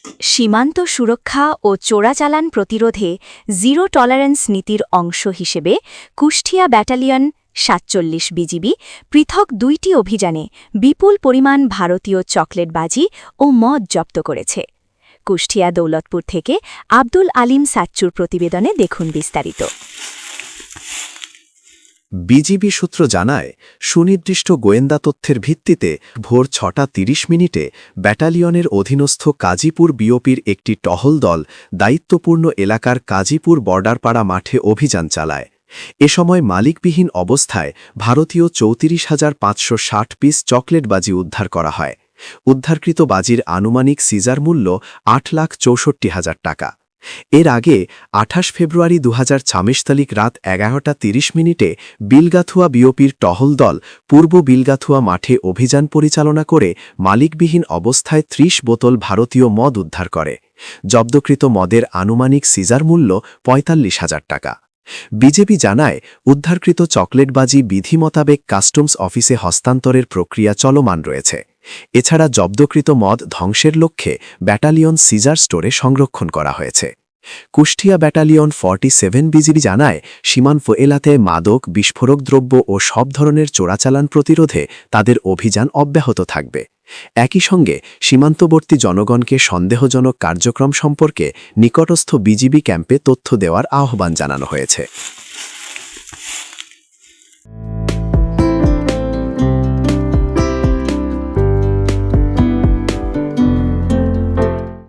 সীমান্ত সুরক্ষা ও চোরাচালান প্রতিরোধে জিরো টলারেন্স নীতির অংশ হিসেবে কুষ্টিয়া ব্যাটালিয়ন ৪৭ বিজিবি পৃথক ২টি অভিযানে বিপুল পরিমাণ ভারতীয় চকলেটবাজি ও মদ জব্দ করেছে। কুষ্টিয়া দৌলতপুর থেকে আব্দুল আলিম সাচ্চুর প্রতিবেদনে দেখুন বিস্তারিত। বিজিবি সূত্র জানায়, সুনির্দিষ্ট গোয়েন্দা তথ্যের ভিত্তিতে ভোর ৬টা ৩০ ব্যাটালিয়নের অধীনস্থ কাজীপুর বিওপির একটি টহল দল দায়িত্বপূর্ণ এলাকার কাজীপুর বর্ডারপাড়া মাঠে অভিযান চালায়। এ সময় মালিকবিহীন অবস্থায় ভারতীয় ৩৪,৫৬০ পিস চকলেটবাজি উদ্ধার করা হয়। উদ্ধারকৃত বাজির আনুমানিক সিজার মূল্য ৮,৬৪,০০০ টাকা। এর আগে ২৮ ফেব্রুয়ারি ২০২৬ তারিখ রাত ১১টা ৩০ বিলগাথুয়া বিওপির টহল দল পূর্ব বিলগাথুয়া মাঠে অভিযান পরিচালনা করে মালিকবিহীন অবস্থায় ৩০ বোতল ভারতীয় মদ উদ্ধার করে। জব্দকৃত মদের আনুমানিক সিজার মূল্য ৪৫,০০০ টাকা। বিজেপি জানায়, উদ্ধারকৃত চকলেটবাজি বিধি মোতাবেক কাস্টমস অফিসে হস্তান্তরের প্রক্রিয়া চলমান রয়েছে। এছাড়া জব্দকৃত মদ ধ্বংসের লক্ষ্যে ব্যাটালিয়ন সিজার স্টোরে সংরক্ষণ করা হয়েছে। কুষ্টিয়া ব্যাটালিয়ন 47 বিজিবি জানায়, সীমান্ত এলাকায় মাদক, বিস্ফোরক দ্রব্য ও সব ধরনের চোরাচালান প্রতিরোধে তাদের অভিযান অব্যাহত থাকবে। একই সঙ্গে সীমান্তবর্তী জনগণকে সন্দেহজনক কার্যক্রম সম্পর্কে নিকটস্থ বিজিবি ক্যাম্পে তথ্য দেওয়ার আহ্বান জানানো হয়েছে।